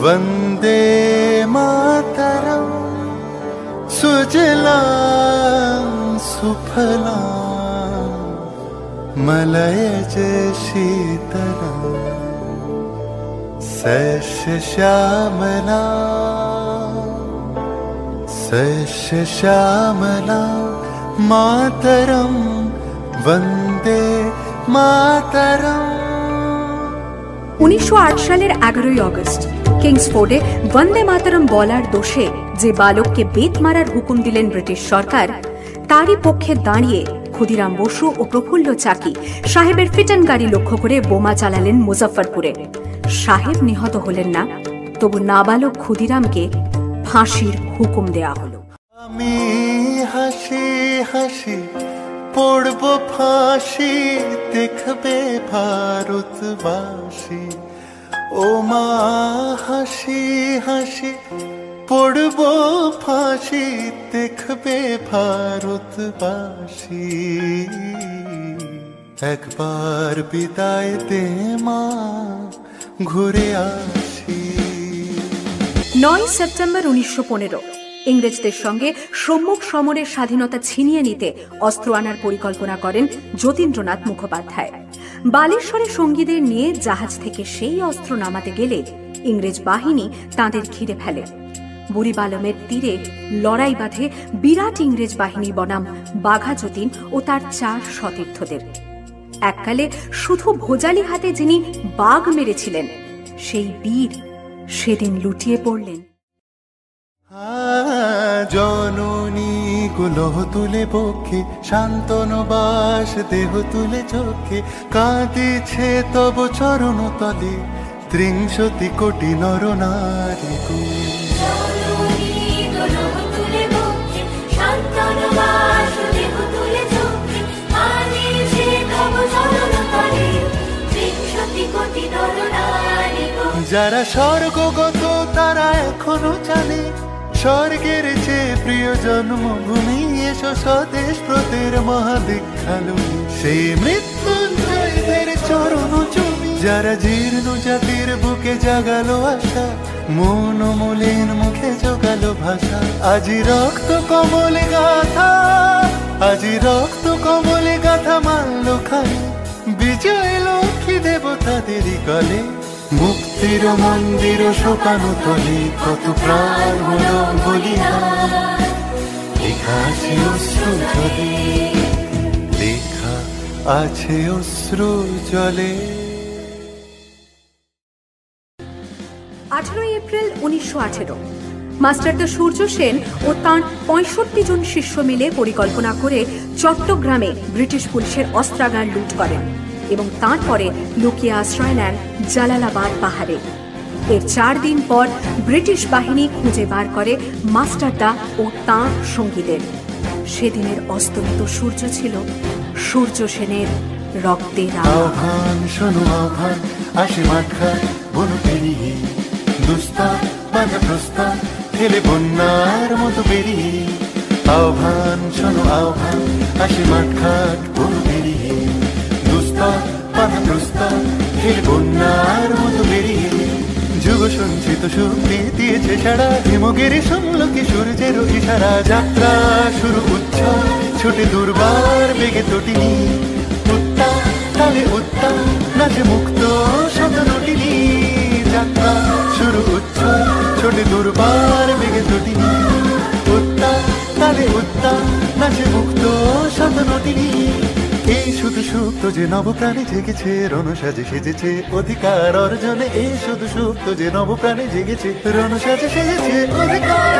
वंदे मातरम सुजलां सुफलां मलयज शीतलां सस्य श्यामलां मातरम वंदे मातरम। 1908 সালের 11ই আগস্ট কিংসফোর্ডে বন্দে মাতরম বলার দোষে যে বালককে বেত মারার হুকুম দিলেন ব্রিটিশ সরকার, তারই পক্ষে দাঁড়িয়ে ক্ষুদিরাম বসু ও প্রফুল্ল চাকি সাহেবের ফিটন গাড়ি লক্ষ্য করে বোমা চালালেন মুজফ্ফরপুরে। সাহেব নিহত হলেন না, তবু নাবালক ক্ষুদিরামকে ফাঁসির হুকুম দেয়া হলো। আমি হাসি হাসি পড়ব ফাঁসি, দেখবে ভারতবাসী। ও মা হাসি হাসি পড়ব ফাঁসি, দেখবে ভারতবাসী। একবার বিদায় দে মা, ঘুরে আসি। 9 সেপ্টেম্বর 1915 ইংরেজদের সঙ্গে সম্মুখ সমরের স্বাধীনতা ছিনিয়ে নিতে অস্ত্র আনার পরিকল্পনা করেন যতীন্দ্রনাথ মুখোপাধ্যায়। বালেশ্বরে সঙ্গীদের নিয়ে জাহাজ থেকে সেই অস্ত্র নামাতে গেলে ইংরেজ বাহিনী তাঁদের ঘিরে ফেলে। বুড়িবালমের তীরে লড়াই বাঁধে বিরাট ইংরেজ বাহিনী বনাম বাঘা যতীন ও তার 4 সতীর্থদের। এককালে শুধু ভোজালি হাতে যিনি বাঘ মেরেছিলেন, সেই বীর সেদিন লুটিয়ে পড়লেন। জননী কুলহ তুলে বক্ষে, শান্তন বাস দেহ তুলে চোখে, কাঁদিছে তব চরণ তলে 30 কোটি নর নারী। যারা স্বর্গগত তারা এখনো জানে, স্বর্গের চেয়ে প্রিয় জন্মভূমি, এসো স্বদেশ ব্রতের মহাদীক্ষালু। সেই মৃত্যুঞ্জয়দের চরণ জমি, যারা জীর্ণ জাতির বুকে জাগালো আশা, মন মলিন মুখে জোগালো ভাষা। আজি রক্ত কমলে গাথা, আজি রক্ত কমলে গাথা মানল খালি, বিজয় লক্ষ্মী দেবতাদেরই গলে। মুক্তির মন্দির শোকানো তলে, কত প্রাণ হলো বলিদান। লেখা আছে অশ্রু জলে, লেখা আছে অশ্রু জলে। 18 এপ্রিল 1918 মাস্টারদা সূর্য সেন ও তাঁর 65 জন শিষ্য মিলে পরিকল্পনা করে চট্টগ্রামে ব্রিটিশ পুলিশের অস্ত্রাগার লুট করেন এবং তারপরে লুকিয়ে আশ্রয় নেন জালালাবাদ পাহাড়ে। এর 4 দিন পর ব্রিটিশ বাহিনী খুঁজে বার করে মাস্টারদা ও তাঁর সঙ্গীদের। সেদিনের অস্তমিত সূর্য ছিল সূর্য সেনের রক্তের আহ্বান। শোনো আহ্বান, আসে মাঠঘাট বন পেরিয়ে, দুস্তার বাধা প্রস্তার ঠেলে বন্যার মতো বেরিয়ে। আহ্বান শোনো আহ্বান, আসে মাঠঘাট বন পেরিয়ে, দুস্তার বাধা প্রস্তার ঠেলে বন্যার মতো বেরিয়ে। যুগ সঞ্চিত শক্তি দিয়েছে সারা, হিমগিরি সমলকে সূর্যের ইশারা। যাত্রা শুরু উচ্ছল, ছোটে দুর্বার বেগে তটিনী, উত্তাল তালে উত্তাল নাচে মুক্ত শত নটিনী। যাত্রা শুরু উচ্ছল, ছোটে দুর্বার বেগে তটিনী, উত্তাল তালে উত্তাল নাচে মুক্ত শত নটিনী। এই শুধু সুপ্ত যে নবপ্রাণে জেগেছে, রণসাজে সেজেছে অধিকার অর্জনে। এই শুধু সুপ্ত যে নবপ্রাণে জেগেছে, রণসাজে সেজেছে অধিকার।